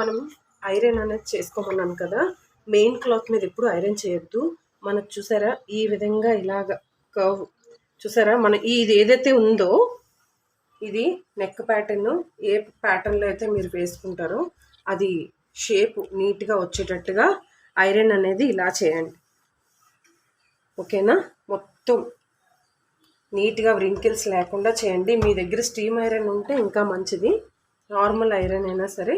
మనం ఐరన్ అనేది చేసుకోమన్నాను కదా, మెయిన్ క్లాత్ మీద ఎప్పుడు ఐరన్ చేయొద్దు. మనకు చూసారా ఈ విధంగా ఇలాగ కర్వ్ చూసారా, ఇది ఏదైతే ఉందో ఇది నెక్ ప్యాటర్న్, ఏ ప్యాటర్న్లో అయితే మీరు వేసుకుంటారో అది షేప్ నీట్గా వచ్చేటట్టుగా ఐరన్ అనేది ఇలా చేయండి. ఓకేనా, మొత్తం నీట్గా వ్రింకిల్స్ లేకుండా చేయండి. మీ దగ్గర స్టీమ్ ఐరన్ ఉంటే ఇంకా మంచిది, నార్మల్ ఐరన్ అయినా సరే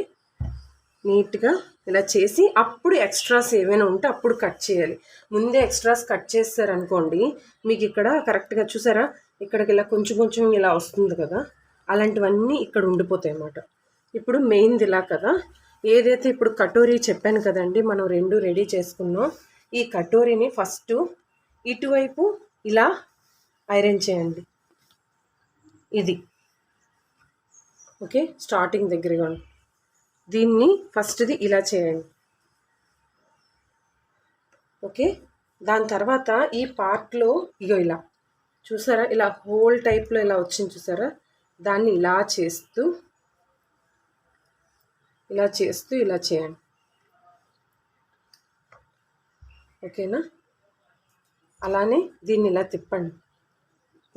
నీట్గా ఇలా చేసి అప్పుడు ఎక్స్ట్రాస్ ఏమైనా ఉంటే అప్పుడు కట్ చేయాలి. ముందే ఎక్స్ట్రాస్ కట్ చేస్తారనుకోండి, మీకు ఇక్కడ కరెక్ట్గా చూసారా ఇక్కడికి ఇలా కొంచెం కొంచెం ఇలా వస్తుంది కదా, అలాంటివన్నీ ఇక్కడ ఉండిపోతాయి అన్నమాట. ఇప్పుడు మెయిన్ది ఇలా కదా, ఏదైతే ఇప్పుడు కటోరీ చెప్పాను కదండి, మనం రెండు రెడీ చేసుకున్నాం. ఈ కటోరీని ఫస్ట్ ఇటువైపు ఇలా ఐరన్ చేయండి. ఇది ఓకే, స్టార్టింగ్ దగ్గరగా దీన్ని ఫస్ట్ది ఇలా చేయండి. ఓకే, దాని తర్వాత ఈ పార్ట్లో ఇగో ఇలా చూసారా, ఇలా హోల్ టైప్లో ఇలా వచ్చింది చూసారా, దాన్ని ఇలా చేస్తూ ఇలా చేయండి. ఓకేనా, అలానే దీన్ని ఇలా తిప్పండి,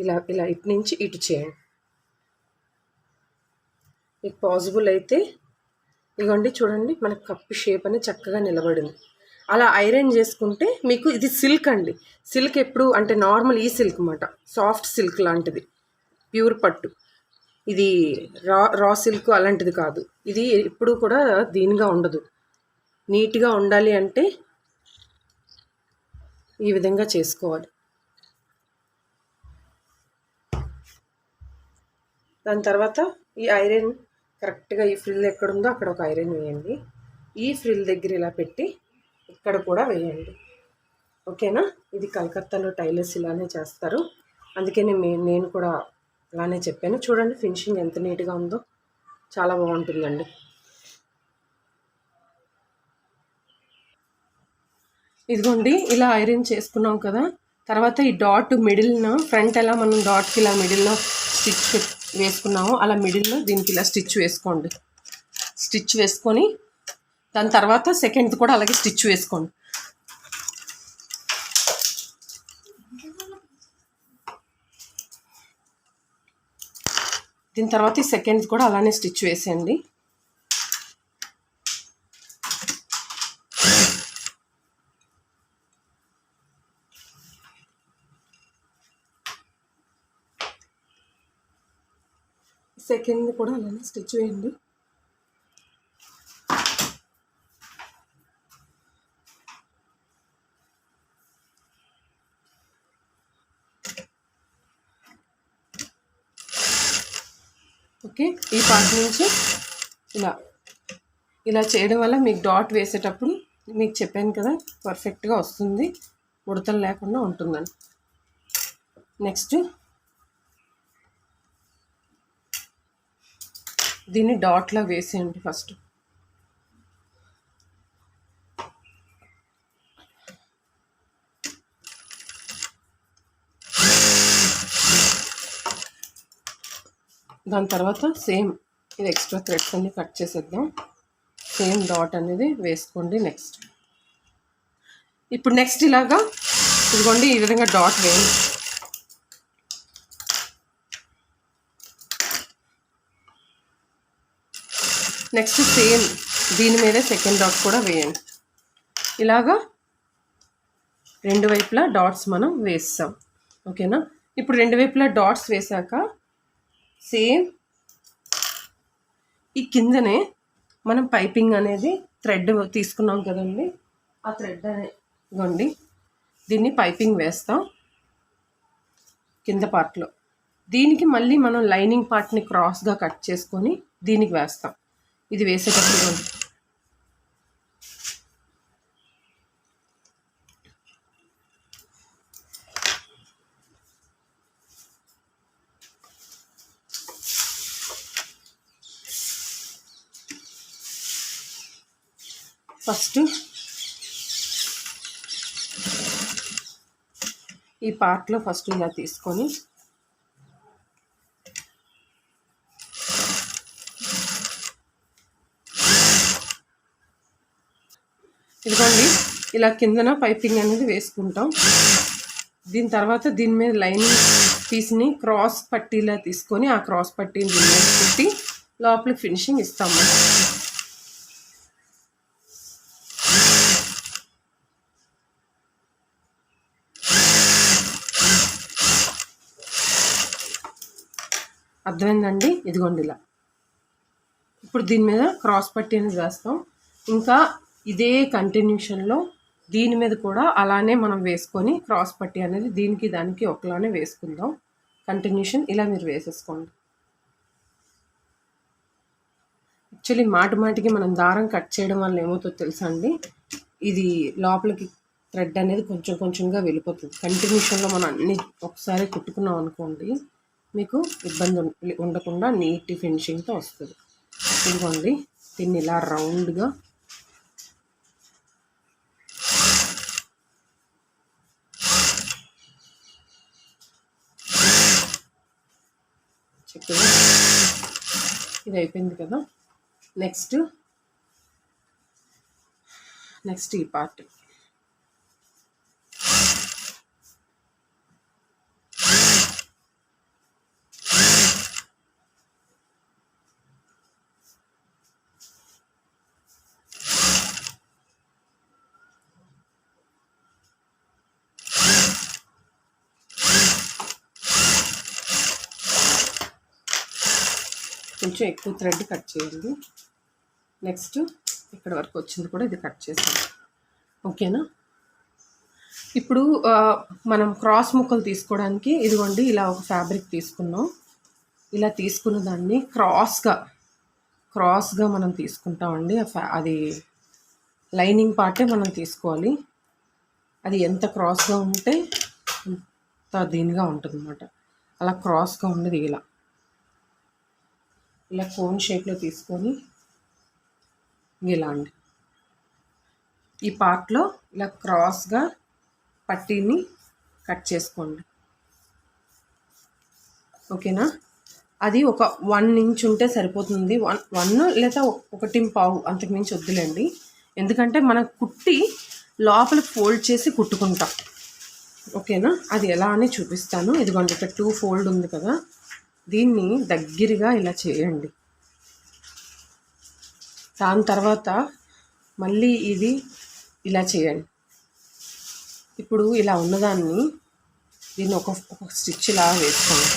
ఇలా ఇలా ఇటు నుంచి ఇటు చేయండి. మీకు పాసిబుల్ అయితే ఇగోండి చూడండి, మనకు కప్పు షేప్ అని చక్కగా నిలబడింది. అలా ఐరన్ చేసుకుంటే మీకు ఇది సిల్క్ అండి. సిల్క్ ఎప్పుడు అంటే నార్మల్ ఈ సిల్క్ అన్నమాట, సాఫ్ట్ సిల్క్ లాంటిది, ప్యూర్ పట్టు. ఇది రా సిల్క్ అలాంటిది కాదు. ఇది ఎప్పుడు కూడా దీనిగా ఉండదు. నీట్గా ఉండాలి అంటే ఈ విధంగా చేసుకోవాలి. దాని తర్వాత ఈ ఐరన్ కరెక్ట్గా ఈ ఫ్రిల్ ఎక్కడుందో అక్కడ ఒక ఐరన్ వేయండి. ఈ ఫ్రిల్ దగ్గర ఇలా పెట్టి ఇక్కడ కూడా వేయండి. ఓకేనా, ఇది కలకత్తాలో టైలర్స్ ఇలానే చేస్తారు, అందుకే నేను కూడా అలానే చెప్పాను. చూడండి ఫినిషింగ్ ఎంత నీట్గా ఉందో, చాలా బాగుంటుందండి. ఇదిగోండి ఇలా ఐరన్ చేసుకున్నాం కదా, తర్వాత ఈ డాట్ మిడిల్న ఫ్రంట్ ఎలా మనం డాట్కి ఇలా మిడిల్న స్టిచ్ వేసుకున్నామో అలా మిడిల్లో దీనికి ఇలా స్టిచ్ వేసుకోండి. స్టిచ్ వేసుకొని దాని తర్వాత సెకండ్ కూడా అలాగే స్టిచ్ వేసుకోండి. దీని తర్వాత ఈ సెకండ్ కూడా అలానే స్టిచ్ వేసేయండి. సెకండ్ కూడా అలానే స్టిచ్ వేయండి. ఓకే, ఈ పార్ట్ నుంచి ఇలా చేయడం వల్ల మీకు డాట్ వేసేటప్పుడు మీకు చెప్పాను కదా పర్ఫెక్ట్గా వస్తుంది, ముడతలు లేకుండా ఉంటుందని. నెక్స్ట్ దీన్ని డాట్లో వేసేయండి ఫస్ట్. దాని తర్వాత సేమ్ ఇది ఎక్స్ట్రా థ్రెడ్స్ అన్ని కట్ చేసేద్దాం. సేమ్ డాట్ అనేది వేసుకోండి. ఇప్పుడు నెక్స్ట్ ఇలాగా ఇదిగోండి ఈ విధంగా డాట్ వేయండి. నెక్స్ట్ సేమ్ దీని మీద సెకండ్ డాట్ కూడా వేయండి. ఇలాగా రెండు వైపులా డాట్స్ మనం వేస్తాం. ఓకేనా, ఇప్పుడు రెండు వైపులా డాట్స్ వేసాక సేమ్ ఈ కిందనే మనం పైపింగ్ అనేది థ్రెడ్ తీసుకున్నాం కదండి, ఆ థ్రెడ్ అనేగోండి దీన్ని పైపింగ్ వేస్తాం కింద పార్ట్లో. దీనికి మళ్ళీ మనం లైనింగ్ పార్ట్ని క్రాస్గా కట్ చేసుకొని దీనికి వేస్తాం. ఇది వేసేటప్పుడు ఫస్ట్ ఈ పార్ట్లో ఫస్ట్ ఇలా తీసుకొని ఇదిగోండి ఇలా కిందన పైపింగ్ అనేది వేసుకుంటాం. దీని తర్వాత దీని మీద లైనింగ్ పీస్ని క్రాస్ పట్టీలా తీసుకొని ఆ క్రాస్ పట్టీని దీని మీద పెట్టి లోపలికి ఫినిషింగ్ ఇస్తాము. అర్థమైందండి? ఇదిగోండి ఇలా. ఇప్పుడు దీని మీద క్రాస్ పట్టీ అనేది వేస్తాం. ఇంకా ఇదే కంటిన్యూషన్లో దీని మీద కూడా అలానే మనం వేసుకొని క్రాస్ పట్టీ అనేది దీనికి దానికి ఒకలానే వేసుకుందాం. కంటిన్యూషన్ ఇలా మీరు వేసేసుకోండి. యాక్చువల్లీ మాటికి మనం దారం కట్ చేయడం వల్ల ఏమవుతుందో తెలుసా అండి, ఇది లోపలికి థ్రెడ్ అనేది కొంచెం కొంచెంగా వెళ్ళిపోతుంది. కంటిన్యూషన్లో మనం అన్ని ఒకసారి కుట్టుకున్నాం అనుకోండి, మీకు ఇబ్బంది ఉండకుండా నీట్ ఫినిషింగ్తో వస్తుంది. ఇదిగోండి దీన్ని ఇలా రౌండ్గా చక్కగా ఇది అయిపోయింది కదా. నెక్స్ట్ ఈ పార్ట్ కొంచెం ఎక్కువ థ్రెడ్ కట్ చేయండి. నెక్స్ట్ ఇక్కడ వరకు వచ్చింది కూడా ఇది కట్ చేసాం. ఓకేనా? ఇప్పుడు మనం క్రాస్ ముక్కలు తీసుకోవడానికి ఇదిగోండి ఇలా ఒక ఫ్యాబ్రిక్ తీసుకున్నాం. ఇలా తీసుకున్న దాన్ని క్రాస్గా మనం తీసుకుంటామండి. అది లైనింగ్ పార్టే మనం తీసుకోవాలి. అది ఎంత క్రాస్గా ఉంటే అంత దీనిగా ఉంటుంది అన్నమాట. అలా క్రాస్గా ఉండదు. ఇలా కోన్ షేప్లో తీసుకొని ఇలా అండి ఈ పార్ట్లో ఇలా క్రాస్గా పట్టీని కట్ చేసుకోండి. ఓకేనా? అది ఒక 1 ఇంచ్ ఉంటే సరిపోతుంది. 1 లేదా 1.5 అంతకుమించి వద్దులేండి. ఎందుకంటే మనం కుట్టి లోపల ఫోల్డ్ చేసి కుట్టుకుంటాం. ఓకేనా? అది ఎలా అని చూపిస్తాను. ఇదిగోండి ఇక్కడ 2 ఫోల్డ్ ఉంది కదా, దీన్ని దగ్గరగా ఇలా చేయండి. దాని తర్వాత మళ్ళీ ఇది ఇలా చేయండి. ఇప్పుడు ఇలా ఉన్నదాన్ని దీన్ని ఒక స్టిచ్ ఇలా వేసుకోండి.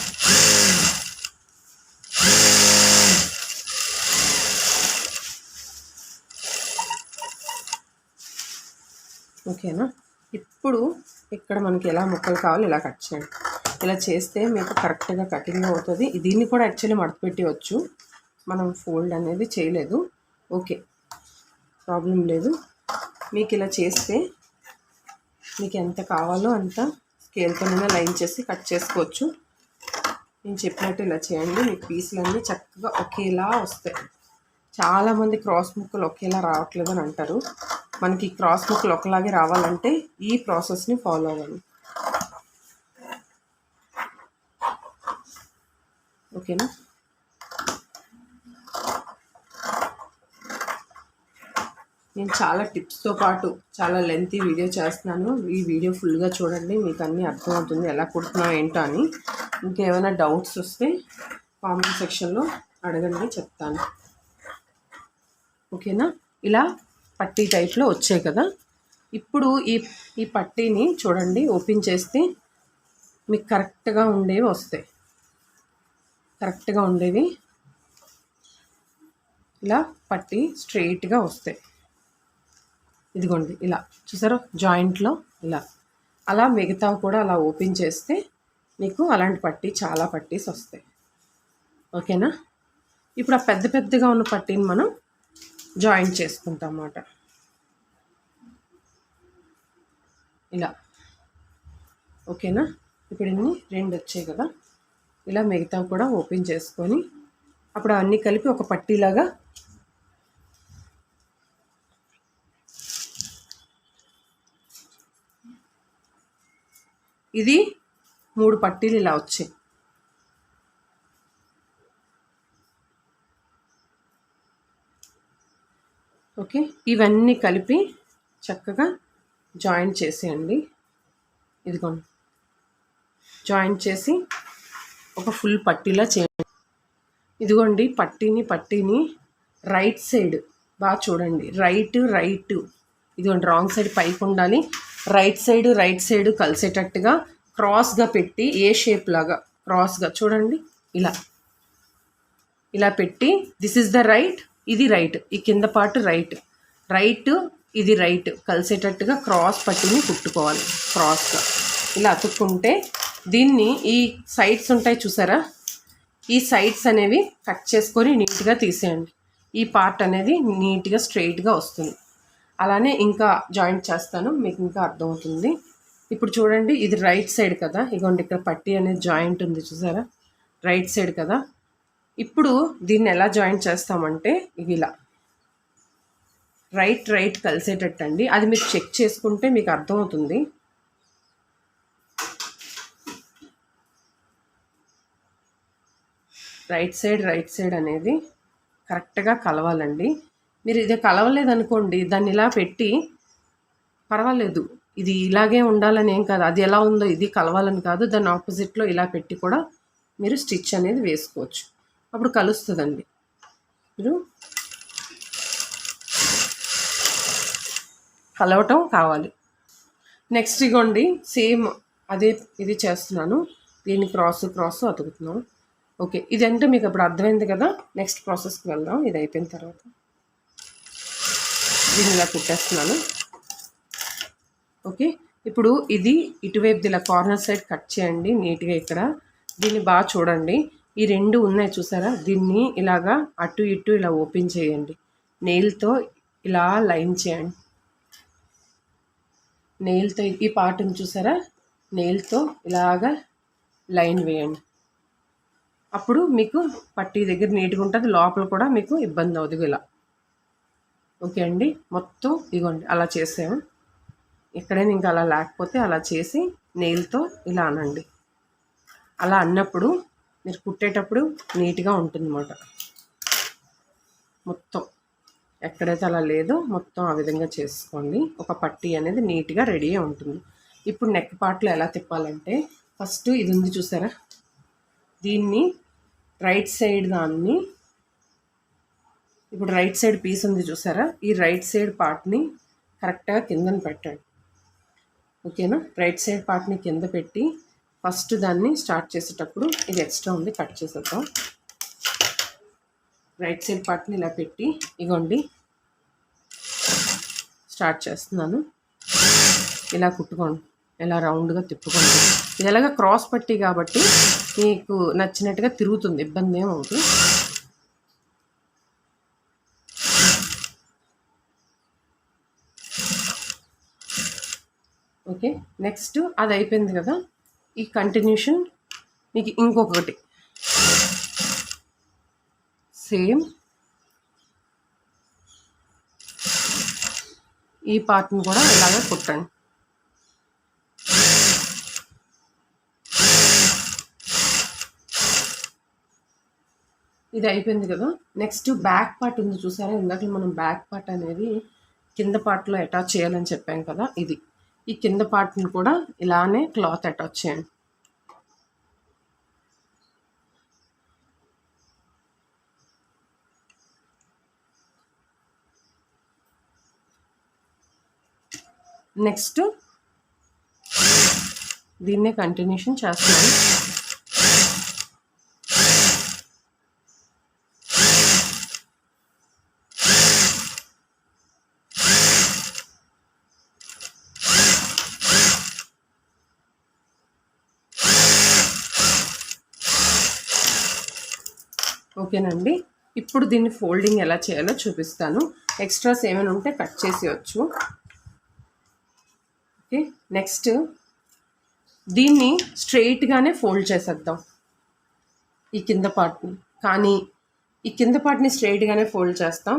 ఓకేనా? ఇప్పుడు ఇక్కడ మనకి ఎలా ముక్కలు కావాలో ఇలా కట్ చేయండి. ఇలా చేస్తే మీకు కరెక్ట్గా కటింగ్ అవుతుంది. దీన్ని కూడా యాక్చువల్లీ మడతపెట్టవచ్చు, మనం ఫోల్డ్ అనేది చేయలేదు. ఓకే, ప్రాబ్లం లేదు. మీకు ఇలా చేస్తే మీకు ఎంత కావాలో అంత స్కేల్తోనైనా లైన్ చేసి కట్ చేసుకోవచ్చు. నేను చెప్పినట్టు ఇలా చేయండి, మీకు పీసులన్నీ చక్కగా ఒకేలా వస్తాయి. చాలామంది క్రాస్ ముక్కలు ఒకేలా రావట్లేదు అని అంటారు. మనకి క్రాస్ ముక్కలు ఒకలాగే రావాలంటే ఈ ప్రాసెస్ని ఫాలో అవ్వాలి. ఓకేనా? నేను చాలా టిప్స్తో పాటు చాలా లెంతీ వీడియో చేస్తున్నాను. ఈ వీడియో ఫుల్గా చూడండి, మీకు అన్నీ అర్థమవుతుంది ఎలా కుడుతున్నాం ఏంటో అని. ఇంకేమైనా డౌట్స్ వస్తే కామెంట్ సెక్షన్లో అడగండి, చెప్తాను. ఓకేనా? ఇలా పట్టీ టైప్లో వచ్చాయి కదా. ఇప్పుడు ఈ పట్టీని చూడండి, ఓపెన్ చేస్తే మీకు కరెక్ట్గా ఉండేవి వస్తాయి. కరెక్ట్గా ఉండేవి ఇలా పట్టీ స్ట్రెయిట్గా వస్తాయి. ఇదిగోండి ఇలా చూసారా, జాయింట్లో ఇలా. అలా మిగతావి కూడా అలా ఓపెన్ చేస్తే మీకు అలాంటి పట్టీ చాలా పట్టీస్ వస్తాయి. ఓకేనా? ఇప్పుడు ఆ పెద్దగా ఉన్న పట్టీని మనం జాయింట్ చేసుకుంటాం అన్నమాట. ఇలా. ఓకేనా? ఇప్పుడు ఇన్ని 2 వచ్చాయి కదా, ఇలా మిగతావి కూడా ఓపెన్ చేసుకొని అప్పుడు అన్నీ కలిపి ఒక పట్టీలాగా ఇది 3 పట్టీలు ఇలా వచ్చాయి. ఓకే, ఇవన్నీ కలిపి చక్కగా జాయింట్ చేసేయండి. ఇదిగోండి, జాయింట్ చేసి ఒక ఫుల్ పట్టీలా చేయండి. ఇదిగోండి పట్టీని రైట్ సైడ్ బాగా చూడండి, రైట్ ఇదిగోండి రాంగ్ సైడ్ పైకి ఉండాలి. రైట్ సైడ్ కలిసేటట్టుగా క్రాస్గా పెట్టి ఏ షేప్ లాగా క్రాస్గా చూడండి, ఇలా పెట్టి దిస్ ఇస్ ద రైట్, ఇది రైట్, ఈ కింద పార్ట్ రైట్ ఇది రైట్ కలిసేటట్టుగా క్రాస్ పట్టీని కుట్టుకోవాలి. క్రాస్గా ఇలా అతుక్కుంటే దీన్ని ఈ సైడ్స్ ఉంటాయి చూసారా, ఈ సైడ్స్ అనేవి కట్ చేసుకొని నీట్గా తీసేయండి. ఈ పార్ట్ అనేది నీట్గా స్ట్రైట్గా వస్తుంది. అలానే ఇంకా జాయింట్ చేస్తాను, మీకు ఇంకా అర్థమవుతుంది. ఇప్పుడు చూడండి, ఇది రైట్ సైడ్ కదా, ఇగోండి ఇక్కడ పట్టీ అనేది జాయింట్ ఉంది చూసారా, రైట్ సైడ్ కదా. ఇప్పుడు దీన్ని ఎలా జాయింట్ చేస్తామంటే ఇది ఇలా రైట్ కలిసేటట్టు అండి. అది మీరు చెక్ చేసుకుంటే మీకు అర్థమవుతుంది. రైట్ సైడ్ అనేది కరెక్ట్గా కలవాలండి. మీరు ఇది కలవలేదనుకోండి, దాన్ని ఇలా పెట్టి పర్వాలేదు, ఇది ఇలాగే ఉండాలని ఏం కాదు, అది ఎలా ఉందో ఇది కలవాలని కాదు, దాన్ని ఆపోజిట్లో ఇలా పెట్టి కూడా మీరు స్టిచ్ అనేది వేసుకోవచ్చు, అప్పుడు కలుస్తుందండి. మీరు కలవటం కావాలి. నెక్స్ట్ ఇగోండి సేమ్ అదే ఇది చేస్తున్నాను, దీన్ని క్రాస్ అతుకుతున్నాను. ఓకే, ఇదంటే మీకు ఇప్పుడు అర్థమైంది కదా. నెక్స్ట్ ప్రాసెస్కి వెళ్దాం. ఇది అయిపోయిన తర్వాత దీన్ని ఇలా కుట్టేస్తున్నాను. ఓకే, ఇప్పుడు ఇది ఇటువైపు ఇలా కార్నర్ సైడ్ కట్ చేయండి నీట్గా. ఇక్కడ దీన్ని బాగా చూడండి, ఈ రెండు ఉన్నాయి చూసారా, దీన్ని ఇలాగా అటు ఇటు ఇలా ఓపెన్ చేయండి. నెయిల్తో ఇలా లైన్ చేయండి. నెయిల్తో ఈ పార్ట్ని చూసారా, నెయిల్తో ఇలాగా లైన్ వేయండి. అప్పుడు మీకు పట్టీ దగ్గర నీట్గా ఉంటుంది, లోపల కూడా మీకు ఇబ్బంది అవ్వదు. ఇలా ఓకే అండి, మొత్తం ఇగోండి అలా చేసాము. ఎక్కడైనా ఇంకా అలా లేకపోతే అలా చేసి నెయిల్తో ఇలా అనండి. అలా అన్నప్పుడు మీరు కుట్టేటప్పుడు నీట్గా ఉంటుందన్నమాట. మొత్తం ఎక్కడైతే అలా లేదో మొత్తం ఆ విధంగా చేసుకోండి. ఒక పట్టీ అనేది నీట్గా రెడీ ఉంటుంది. ఇప్పుడు నెక్ పార్ట్లో ఎలా తిప్పాలంటే, ఫస్ట్ ఇది ఉంది చూసారా, దీన్ని రైట్ సైడ్ దాన్ని, ఇప్పుడు రైట్ సైడ్ పీస్ ఉంది చూసారా, ఈ రైట్ సైడ్ పార్ట్ని కరెక్ట్గా కిందన పెట్టండి. ఓకేనా, రైట్ సైడ్ పార్ట్ని కింద పెట్టి ఫస్ట్ దాన్ని స్టార్ట్ చేసేటప్పుడు ఇది ఎక్స్ట్రా ఉంది కట్ చేసేద్దాం. రైట్ సైడ్ పార్ట్ని ఇలా పెట్టి ఇగోండి స్టార్ట్ చేస్తున్నాను. ఇలా కుట్టుకోండి, ఇలా రౌండ్గా తిప్పుకోండి. ఇది ఎలాగ క్రాస్ పట్టీ కాబట్టి మీకు నచ్చినట్టుగా తిరుగుతుంది, ఇబ్బంది ఏమవుతుంది. ఓకే, నెక్స్ట్ అది అయిపోయింది కదా. ఈ కంటిన్యూషన్ మీకు ఇంకొకటి సేమ్ ఈ పార్ట్ని కూడా ఇలాగ కుట్టండి. ఇది అయిపోయింది కదా. నెక్స్ట్ బ్యాక్ పార్ట్ ఉంది చూసారా, ఇందాక మనం బ్యాక్ పార్ట్ అనేది కింద పార్ట్లో అటాచ్ చేయాలని చెప్పాం కదా, ఇది ఈ కింద పార్ట్ని కూడా ఇలానే క్లాత్ అటాచ్ చేయండి. నెక్స్ట్ దీన్నే కంటిన్యూషన్ చేస్తున్నాను. ఓకేనండి, ఇప్పుడు దీన్ని ఫోల్డింగ్ ఎలా చేయాలో చూపిస్తాను. ఎక్స్ట్రాస్ ఏమైనా ఉంటే కట్ చేసేయచ్చు. ఓకే, నెక్స్ట్ దీన్ని స్ట్రెయిట్గానే ఫోల్డ్ చేసేద్దాం ఈ కింద పార్ట్ని. కానీ ఈ కింద పార్ట్ని స్ట్రెయిట్గానే ఫోల్డ్ చేస్తాం,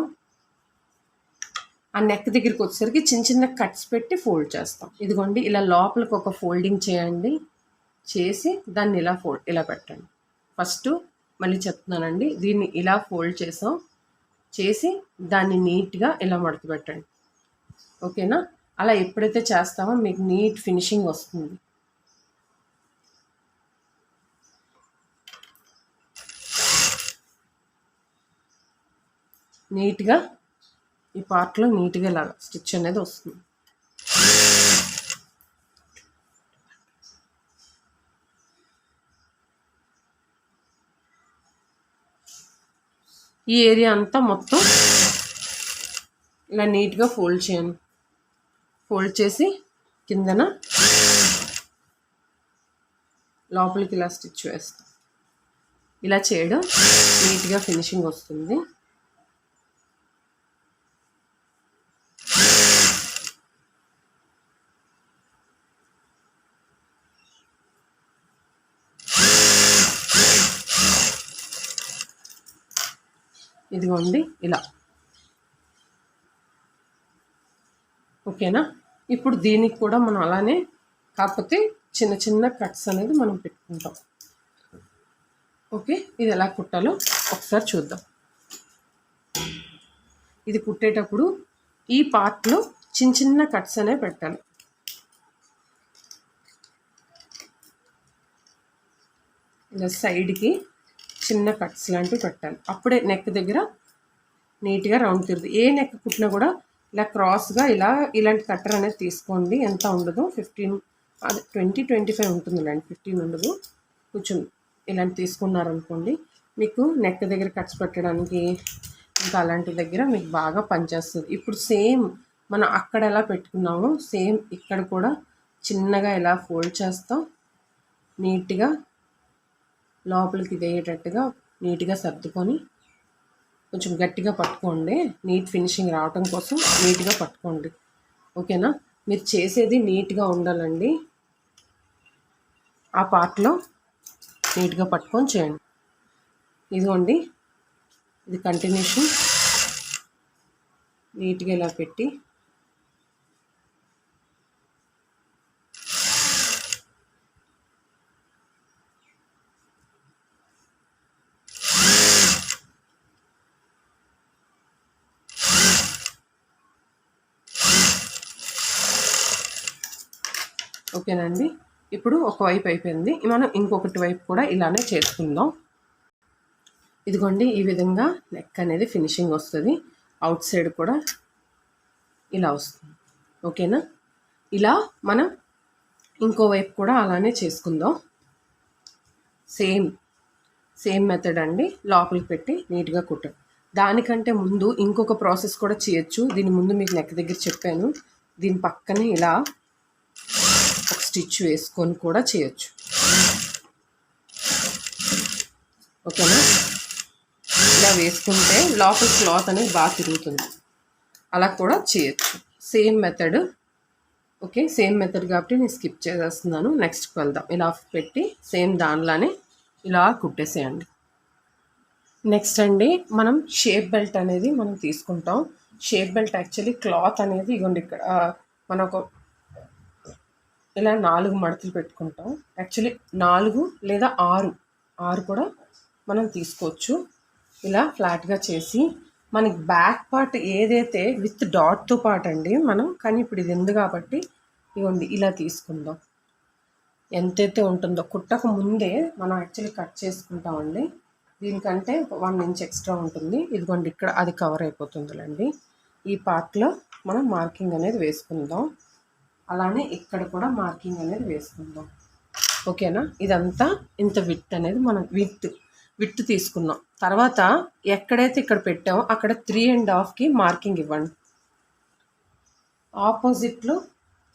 ఆ నెక్ దగ్గరికి వచ్చేసరికి చిన్న చిన్న కట్స్ పెట్టి ఫోల్డ్ చేస్తాం. ఇదిగోండి ఇలా లోపలికి ఒక ఫోల్డింగ్ చేయండి, చేసి దాన్ని ఇలా పెట్టండి. ఫస్ట్ మళ్ళీ చెప్తున్నానండి, దీన్ని ఇలా ఫోల్డ్ చేసి దాన్ని నీట్గా ఇలా మడత పెట్టండి. ఓకేనా? అలా ఎప్పుడైతే చేస్తామో మీకు నీట్ ఫినిషింగ్ వస్తుంది. నీట్గా ఈ పార్ట్లో నీట్గా ఇలా స్టిచ్ అనేది వస్తుంది. ఈ ఏరియా అంతా మొత్తం ఇలా నీట్గా ఫోల్డ్ చేయండి. ఫోల్డ్ చేసి కిందన లోపలికి ఇలా స్టిచ్ వేస్తాం. ఇలా చేయడం నీట్గా ఫినిషింగ్ వస్తుంది. ఇదిగోండి ఇలా. ఓకేనా? ఇప్పుడు దీనికి కూడా మనం అలానే, కాకపోతే చిన్న చిన్న కట్స్ అనేది మనం పెట్టుకుంటాం. ఓకే, ఇది ఎలా కుట్టాలో ఒకసారి చూద్దాం. ఇది కుట్టేటప్పుడు ఈ పార్ట్లో చిన్న చిన్న కట్స్ అనేవి పెట్టాలి. ఇలా సైడ్కి చిన్న కట్స్ లాంటివి పెట్టాలి. అప్పుడే నెక్ దగ్గర నీట్గా రౌండ్ తిరుగుతుంది. ఏ నెక్ కుట్టినా కూడా ఇలా క్రాస్గా ఇలాంటి కట్టర్ అనేది తీసుకోండి. ఎంత ఉండదు, 15 అది 20-25 ఉంటుంది. ఇలాంటి 15 ఉండదు. కొంచెం ఇలాంటి తీసుకున్నారనుకోండి, మీకు నెక్ దగ్గర కట్స్ పెట్టడానికి ఇంకా అలాంటి దగ్గర మీకు బాగా పనిచేస్తుంది. ఇప్పుడు సేమ్ మనం అక్కడ ఎలా పెట్టుకున్నామో సేమ్ ఇక్కడ కూడా చిన్నగా ఇలా ఫోల్డ్ చేస్తాం. నీట్గా లోపలికి ఇదేటట్టుగా నీట్గా సర్దుకొని కొంచెం గట్టిగా పట్టుకోండి. నీట్ ఫినిషింగ్ రావటం కోసం నీట్గా పట్టుకోండి. ఓకేనా? మీరు చేసేది నీట్గా ఉండాలండి. ఆ పార్ట్లో నీట్గా పట్టుకొని చేయండి. ఇదిగోండి, ఇది కంటిన్యూషన్. నీట్గా ఇలా పెట్టి ఓకేనండి. ఇప్పుడు ఒకవైపు అయిపోయింది, మనం ఇంకొకటి వైపు కూడా ఇలానే చేసుకుందాం. ఇదిగోండి, ఈ విధంగా నెక్ అనేది ఫినిషింగ్ వస్తుంది. అవుట్ సైడ్ కూడా ఇలా వస్తుంది. ఓకేనా? ఇలా మనం ఇంకోవైపు కూడా అలానే చేసుకుందాం. సేమ్ మెథడ్ అండి. లోపలికి పెట్టి నీట్గా కుట్టం. దానికంటే ముందు ఇంకొక ప్రాసెస్ కూడా చేయొచ్చు. దీని ముందు మీకు నెక్ దగ్గర చెప్పాను. దీని పక్కనే ఇలా ఒక స్టిచ్ వేసుకొని కూడా చేయొచ్చు. ఓకేనా? ఇలా వేసుకుంటే లోపల క్లాత్ అనేది బాగా తిరుగుతుంది. అలా కూడా చేయొచ్చు. Same method. Okay, same method కాబట్టి నేను స్కిప్ చేసేస్తున్నాను. నెక్స్ట్కి వెళ్దాం. ఇలా పెట్టి సేమ్ దానిలానే ఇలా కుట్టేసేయండి. నెక్స్ట్ అండి, మనం షేప్ బెల్ట్ అనేది మనం తీసుకుంటాం. షేప్ బెల్ట్ యాక్చువల్లీ క్లాత్ అనేది ఇగోండి ఇక్కడ మనం ఒక ఇలా 4 మడతలు పెట్టుకుంటాం. యాక్చువల్లీ 4 లేదా 6 కూడా మనం తీసుకోవచ్చు. ఇలా ఫ్లాట్గా చేసి మనకి బ్యాక్ పార్ట్ ఏదైతే విత్ డాట్తో పాటు అండి మనం, కానీ ఇప్పుడు ఇది ఉంది కాబట్టి ఇవ్వండి ఇలా తీసుకుందాం. ఎంతైతే ఉంటుందో కుట్టక ముందే మనం యాక్చువల్లీ కట్ చేసుకుంటామండి. దీనికంటే 1 ఇంచ్ ఎక్స్ట్రా ఉంటుంది. ఇదిగోండి ఇక్కడ అది కవర్ అయిపోతుందిలేండి. ఈ పార్ట్లో మనం మార్కింగ్ అనేది వేసుకుందాం. అలానే ఇక్కడ కూడా మార్కింగ్ అనేది వేసుకుందాం. ఓకేనా? ఇదంతా ఇంత విడ్త్ అనేది మనం విడ్త్ తీసుకున్నాం. తర్వాత ఎక్కడైతే ఇక్కడ పెట్టామో అక్కడ 3.5కి మార్కింగ్ ఇవ్వండి. ఆపోజిట్లో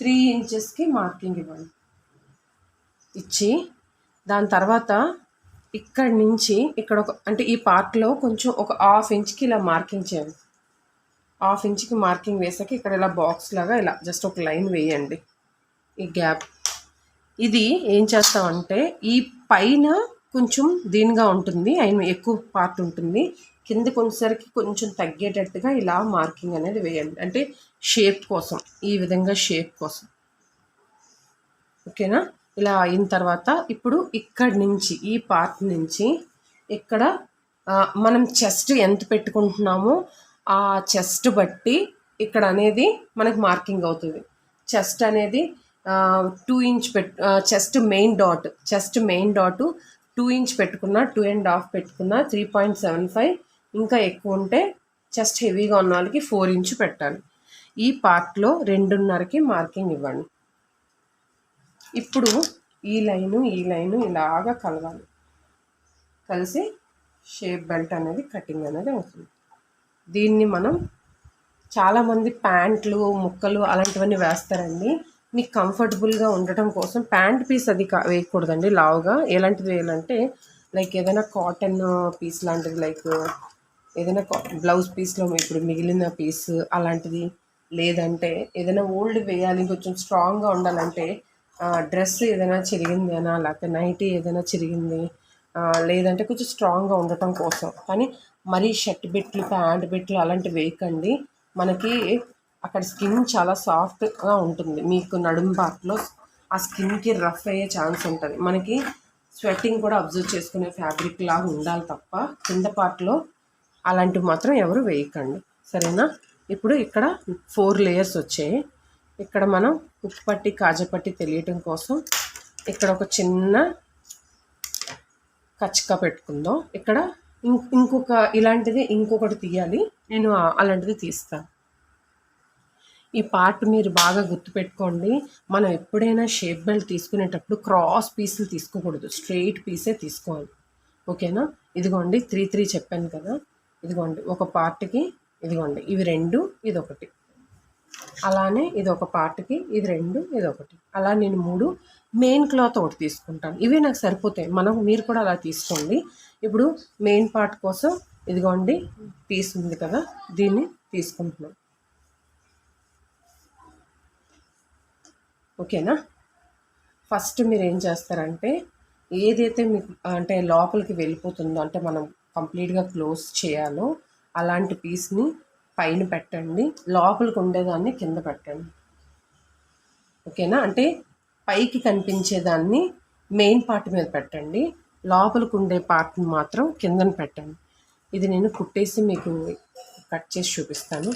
3 ఇంచెస్కి మార్కింగ్ ఇవ్వండి. ఇచ్చి దాని తర్వాత ఇక్కడి నుంచి ఇక్కడ అంటే ఈ పార్ట్లో కొంచెం ఒక 1/2 ఇంచ్కి ఇలా మార్కింగ్ చేయండి. 1/2 ఇంచ్కి మార్కింగ్ వేసాక ఇక్కడ ఇలా బాక్స్ లాగా ఇలా జస్ట్ ఒక లైన్ వేయండి. ఈ గ్యాప్ ఇది ఏం చేస్తామంటే ఈ పైన కొంచెం దీనిగా ఉంటుంది, అయిన ఎక్కువ పార్ట్ ఉంటుంది. కింద కొంచెంసరికి కొంచెం తగ్గేటట్టుగా ఇలా మార్కింగ్ అనేది వేయండి. అంటే షేప్ కోసం, ఈ విధంగా షేప్ కోసం. ఓకేనా? ఇలా అయిన తర్వాత ఇప్పుడు ఇక్కడి నుంచి ఈ పార్ట్ నుంచి ఇక్కడ మనం చెస్ట్ ఎంత పెట్టుకుంటున్నామో ఆ చెస్ట్ బట్టి ఇక్కడ అనేది మనకి మార్కింగ్ అవుతుంది. చెస్ట్ అనేది 2 inch chest main dot 2 inch పెట్టుకున్న, 2.5 పెట్టుకున్న, 3.75 ఇంకా ఎక్కువ ఉంటే చెస్ట్ హెవీగా ఉన్న వాళ్ళకి 4 ఇంచ్ పెట్టాలి. ఈ పార్ట్లో 2.5కి మార్కింగ్ ఇవ్వండి. ఇప్పుడు ఈ లైను ఇలాగా కలవాలి. కలిసి షేప్ బెల్ట్ అనేది కటింగ్ అనేది అవుతుంది. దీన్ని మనం చాలామంది ప్యాంట్లు ముక్కలు అలాంటివన్నీ వేస్తారండి. మీకు కంఫర్టబుల్గా ఉండటం కోసం ప్యాంట్ పీస్ అది వేయకూడదండి లావుగా. ఎలాంటిది వేయాలంటే లైక్ ఏదైనా కాటన్ పీస్ లాంటిది, లైక్ ఏదైనా బ్లౌజ్ పీస్లో ఇప్పుడు మిగిలిన పీస్ అలాంటిది, లేదంటే ఏదైనా ఓల్డ్ వేయాలి కొంచెం స్ట్రాంగ్గా ఉండాలంటే డ్రెస్ ఏదైనా చిరిగింది అనా, లేకపోతే నైటీ ఏదైనా చిరిగింది, లేదంటే కొంచెం స్ట్రాంగ్గా ఉండటం కోసం. కానీ మరీ షర్ట్ బిట్లు ప్యాంట్ బిట్లు అలాంటివి వేయకండి. మనకి అక్కడ స్కిన్ చాలా సాఫ్ట్గా ఉంటుంది. మీకు నడుము పార్ట్లో ఆ స్కిన్కి రఫ్ అయ్యే ఛాన్స్ ఉంటుంది. మనకి స్వెట్టింగ్ కూడా అబ్జర్వ్ చేసుకునే ఫ్యాబ్రిక్ లాగా ఉండాలి తప్ప కింద పార్ట్లో అలాంటివి మాత్రం ఎవరు వేయకండి, సరేనా? ఇప్పుడు ఇక్కడ 4 లేయర్స్ వచ్చాయి. ఇక్కడ మనం ఉప్పుపట్టి కాజపట్టి తెలియటం కోసం ఇక్కడ ఒక చిన్న కచ్చిక పెట్టుకుందాం. ఇక్కడ ఇంకొక ఇలాంటిది ఇంకొకటి తీయాలి. నేను అలాంటిది తీస్తాను. ఈ పార్ట్ మీరు బాగా గుర్తుపెట్టుకోండి. మనం ఎప్పుడైనా షేప్ బెల్ట్ తీసుకునేటప్పుడు క్రాస్ పీసులు తీసుకోకూడదు, స్ట్రెయిట్ పీసే తీసుకోవాలి. ఓకేనా? ఇదిగోండి 3 చెప్పాను కదా. ఇదిగోండి ఒక పార్ట్కి ఇదిగోండి ఇవి 2, ఇదొకటి. అలానే ఇది ఒక పార్ట్కి ఇది 2, ఇదొకటి. అలా నేను 3 మెయిన్ క్లాత్ ఒకటి తీసుకుంటాను. ఇవే నాకు సరిపోతాయి. మీరు కూడా అలా తీసుకోండి. ఇప్పుడు మెయిన్ పార్ట్ కోసం ఇదిగోండి పీస్ ఉంది కదా, దీన్ని తీసుకుంటున్నాం. ఓకేనా? ఫస్ట్ మీరు ఏం చేస్తారంటే ఏదైతే మీకు అంటే లోపలికి వెళ్ళిపోతుందో, అంటే మనం కంప్లీట్గా క్లోజ్ చేయాలో అలాంటి పీస్ని పైన పెట్టండి, లోపలికి ఉండేదాన్ని కింద పెట్టండి. ఓకేనా? అంటే పైకి కనిపించేదాన్ని మెయిన్ పార్ట్ మీద పెట్టండి, లోపలికి ఉండే పార్ట్ని మాత్రం కిందన పెట్టండి. ఇది నేను కుట్టేసి మీకు కట్ చేసి చూపిస్తాను.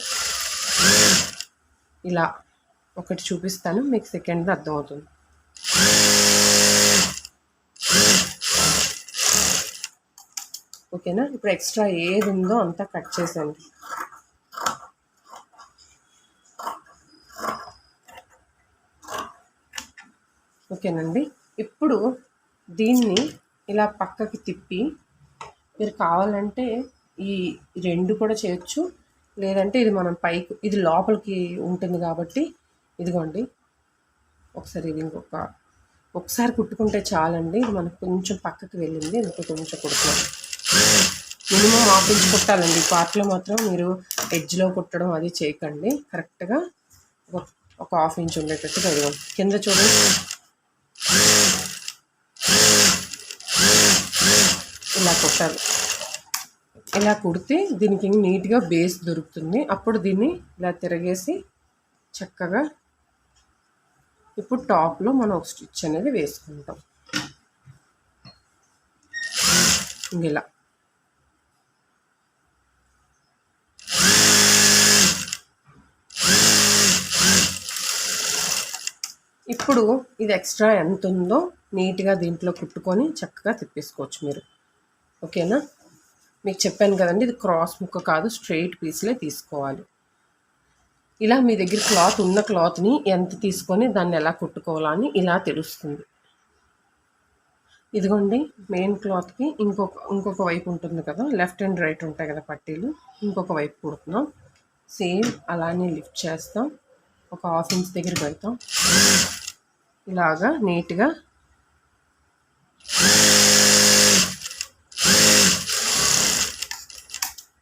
ఇలా ఒకటి చూపిస్తాను, మీకు సెకండ్ది అర్థమవుతుంది. ఓకేనా? ఇప్పుడు ఎక్స్ట్రా ఏది ఉందో అంతా కట్ చేసేయండి. ఓకేనండి. ఇప్పుడు దీన్ని ఇలా పక్కకి తిప్పి మీరు కావాలంటే ఈ 2 కూడా చేయొచ్చు, లేదంటే ఇది మనం పైకి ఇది లోపలికి ఉంటుంది కాబట్టి ఇదిగోండి ఒకసారి ఇది ఒకసారి కుట్టుకుంటే చాలండి. ఇది మనకు కొంచెం పక్కకి వెళ్ళింది, ఇంకో కొంచెం కుడుతున్నాం. Minimum 1/2 inch కుట్టాలండి. ఈ పార్ట్లో మాత్రం మీరు ఎడ్జ్లో కుట్టడం అది చేయకండి. కరెక్ట్గా ఒక 1/2 ఇంచ్ ఉండేటట్టుగా ఇదిగోండి. కింద చూడండి ఇలా కుట్టాలి. ఇలా కుడితే దీనికి నీట్గా బేస్ దొరుకుతుంది. అప్పుడు దీన్ని ఇలా తిరగేసి చక్కగా ఇప్పుడు టాప్లో మనం ఒక స్టిచ్ అనేది వేసుకుంటాం. ఇలా ఇప్పుడు ఇది ఎక్స్ట్రా ఎంత ఉందో నీట్గా దీంట్లో కుట్టుకొని చక్కగా తిప్పేసుకోవచ్చు మీరు. ఓకేనా? మీకు చెప్పాను కదండి, ఇది క్రాస్ ముక్క కాదు, స్ట్రెయిట్ పీస్లే తీసుకోవాలి. ఇలా మీ దగ్గర క్లాత్ ఉన్న క్లాత్ని ఎంత తీసుకొని దాన్ని ఎలా కుట్టుకోవాలని ఇలా తెలుస్తుంది. ఇదిగోండి మెయిన్ క్లాత్కి ఇంకొక వైపు ఉంటుంది కదా, లెఫ్ట్ అండ్ రైట్ ఉంటాయి కదా పట్టీలు, ఇంకొక వైపు కుడుతున్నాం. సేమ్ అలానే లిఫ్ట్ చేస్తాం, ఒక 1/2 ఇంచ్ దగ్గర పెడతాం. ఇలాగా నీట్గా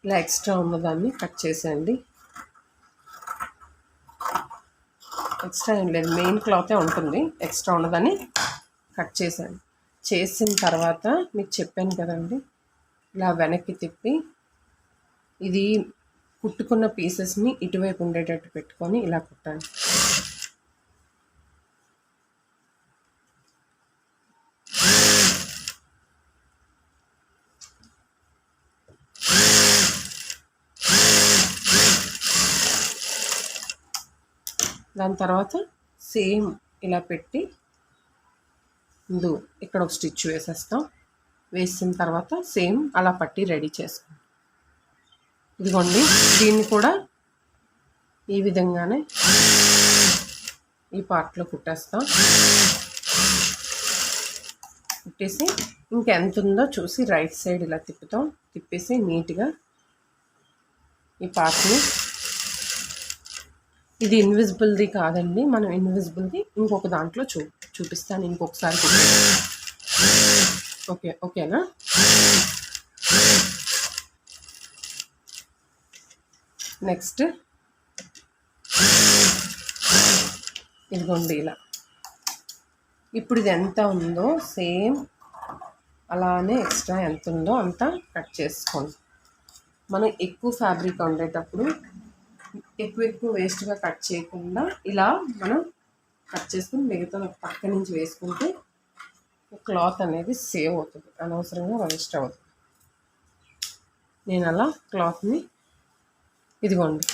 ఇలా ఎక్స్ట్రా ఉన్నదాన్ని కట్ చేసేయండి. ఎక్స్ట్రా ఏం లేదు, మెయిన్ క్లాతే ఉంటుంది. ఎక్స్ట్రా ఉన్నదాన్ని కట్ చేసేయండి. చేసిన తర్వాత మీకు చెప్పాను కదండి, ఇలా వెనక్కి తిప్పి ఇది కుట్టుకున్న పీసెస్ని ఇటువైపు ఉండేటట్టు పెట్టుకొని ఇలా కుట్టండి. దాని తర్వాత సేమ్ ఇలా పెట్టి ఇక్కడ ఒక స్టిచ్ వేసేస్తాం. వేసిన తర్వాత సేమ్ అలా పట్టి రెడీ చేసుకుంటాం. ఇదిగోండి, దీన్ని కూడా ఈ విధంగానే ఈ పార్ట్లో కుట్టేస్తాం. కుట్టేసి ఇంకెంత ఉందో చూసి రైట్ సైడ్ ఇలా తిప్పుతాం. తిప్పేసి నీట్గా ఈ పార్ట్ని, ఇది ఇన్విజిబుల్ది కాదండి, మనం ఇన్విజిబుల్ది ఇంకొక దాంట్లో చూపిస్తాను ఇంకొకసారి. ఓకేనా? నెక్స్ట్ ఇదిగోండి ఇలా. ఇప్పుడు ఇది ఎంత ఉందో సేమ్ అలానే ఎక్స్ట్రా ఎంత ఉందో అంతా కట్ చేసుకోండి. మనం ఎక్కువ ఫ్యాబ్రిక్ ఉండేటప్పుడు ఎక్కువ వేస్ట్గా కట్ చేయకుండా ఇలా మనం కట్ చేసుకుని మిగతా పక్క నుంచి వేసుకుంటే క్లాత్ అనేది సేవ్ అవుతుంది, అనవసరంగా వేస్ట్ అవుతుంది. నేను అలా క్లాత్ని ఇదిగోండి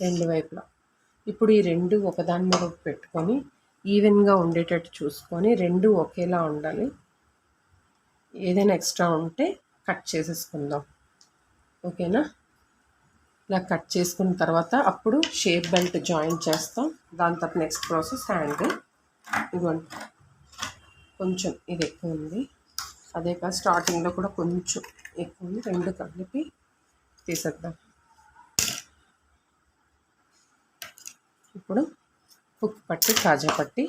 రెండు వైపులా ఇప్పుడు ఈ రెండు ఒకదాని మీద పెట్టుకొని ఈవెన్గా ఉండేటట్టు చూసుకొని రెండు ఒకేలా ఉండాలి. ఏదైనా ఎక్స్ట్రా ఉంటే కట్ చేసేసుకుందాం. ఓకేనా? ఇలా కట్ చేసుకున్న తర్వాత అప్పుడు షేప్ బెల్ట్ జాయిన్ చేస్తాం. దాని తర్వాత నెక్స్ట్ ప్రాసెస్ హ్యాండ్. ఇదిగోండి కొంచెం ఇది ఎక్కువ ఉంది, అదే కాదు స్టార్టింగ్లో కూడా కొంచెం ఎక్కువ ఉంది. రెండు కలిపి తీసేద్దాం. ఇప్పుడు హుక్ పట్టి కాజా పట్టి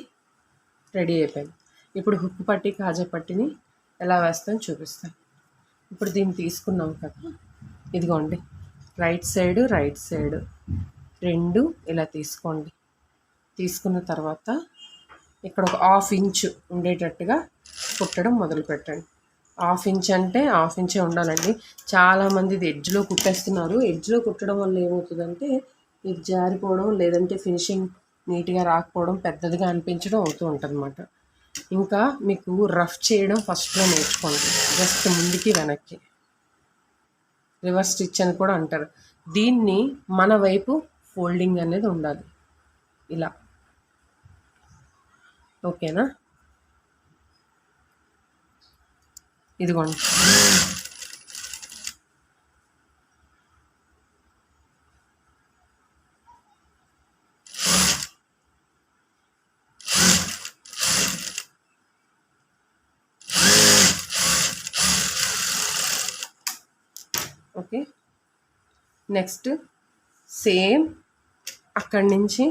రెడీ అయిపోయింది. ఇప్పుడు హుక్ పట్టి కాజా పట్టిని ఎలా వేస్తాను చూపిస్తాను. ఇప్పుడు దీన్ని తీసుకున్నాం కదా, ఇదిగోండి రైట్ సైడ్ రెండు ఇలా తీసుకోండి. తీసుకున్న తర్వాత ఇక్కడ ఒక 1/2 ఇంచ్ ఉండేటట్టుగా కుట్టడం మొదలు పెట్టండి. 1/2 ఇంచ్ అంటే 1/2 ఇంచే ఉండాలండి. చాలామంది ఇది ఎడ్జ్లో కుట్టేస్తున్నారు. ఎడ్జ్లో కుట్టడం వల్ల ఏమవుతుందంటే ఇది జారిపోవడం, లేదంటే ఫినిషింగ్ నీట్గా రాకపోవడం, పెద్దదిగా అనిపించడం అవుతూ ఉంటుంది అన్నమాట. ఇంకా మీకు రఫ్ చేయడం ఫస్ట్లో నేర్చుకోండి. జస్ట్ ముందుకి వెనక్కి రివర్స్ స్టిచ్ అని కూడా అంటారు. దీన్ని మన వైపు ఫోల్డింగ్ అనేది ఉండాలి ఇలా. ఓకేనా? ఇదిగోండి ఓకే. నెక్స్ట్ సేమ్ అక్కడి నుంచి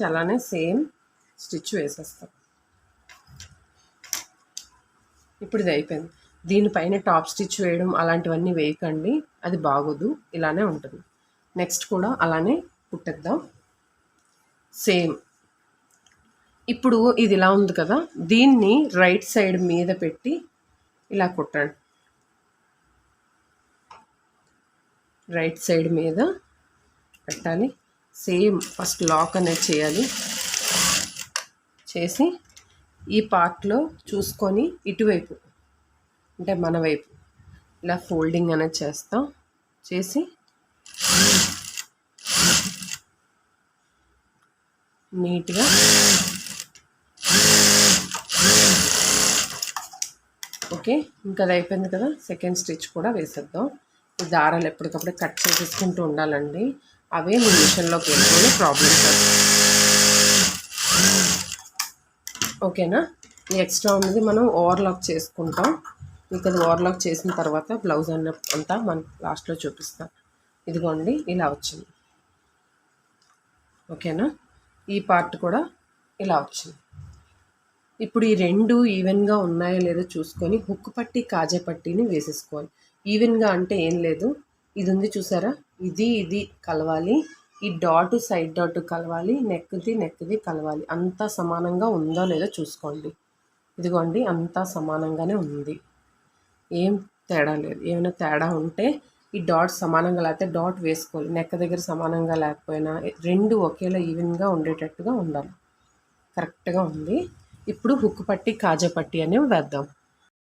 అలానే సేమ్ స్టిచ్ వేసేస్తాం. ఇప్పుడు ఇది అయిపోయింది. దీనిపైన టాప్ స్టిచ్ వేయడం అలాంటివన్నీ వేయకండి, అది బాగోదు, ఇలానే ఉంటుంది. నెక్స్ట్ కూడా అలానే కుట్టేద్దాం సేమ్. ఇప్పుడు ఇది ఇలా ఉంది కదా, దీన్ని రైట్ సైడ్ మీద పెట్టి ఇలా కుట్టండి. రైట్ సైడ్ మీద పెట్టాలి. సేమ్ ఫస్ట్ లాక్ అనేది చేయాలి. చేసి ఈ పార్ట్లో చూసుకొని ఇటువైపు అంటే మన వైపు ఇలా ఫోల్డింగ్ అనేది చేస్తాం. చేసి నీట్గా ఓకే. ఇంకా అది అయిపోయింది కదా, సెకండ్ స్టిచ్ కూడా వేసేద్దాం. ఈ దారాలు ఎప్పటికప్పుడు కట్ చేసేసుకుంటూ ఉండాలండి, అవే మీ మిషన్లోకి వెళ్ళిపోయి ప్రాబ్లమ్స్ వస్తాయి. ఓకేనా? ఈ ఎక్స్ట్రా ఉన్నది మనం ఓవర్లాక్ చేసుకుంటాం. మీకు అది ఓవర్లాక్ చేసిన తర్వాత బ్లౌజ్ అంతా మనం లాస్ట్లో చూపిస్తాం. ఇదిగోండి ఇలా వచ్చింది. ఓకేనా? ఈ పార్ట్ కూడా ఇలా వచ్చింది. ఇప్పుడు ఈ రెండు ఈవెన్గా ఉన్నాయో లేదో చూసుకొని హుక్ పట్టి కాజా పట్టీని వేసేసుకోవాలి. ఈవెన్గా అంటే ఏం లేదు, ఇది ఉంది చూసారా, ఇది కలవాలి, ఈ డాట్ సైడ్ డాట్ కలవాలి, నెక్ది కలవాలి. అంతా సమానంగా ఉందో లేదో చూసుకోండి. ఇదిగోండి అంతా సమానంగానే ఉంది, ఏం తేడా లేదు. ఏమైనా తేడా ఉంటే ఈ డాట్ సమానంగా లేకపోతే డాట్ వేసుకోవాలి. నెక్ దగ్గర సమానంగా లేకపోయినా రెండు ఒకేలా ఈవెన్గా ఉండేటట్టుగా ఉండాలి. కరెక్ట్గా ఉంది. ఇప్పుడు హుక్ పట్టి కాజా పట్టి అనేవి వేద్దాం.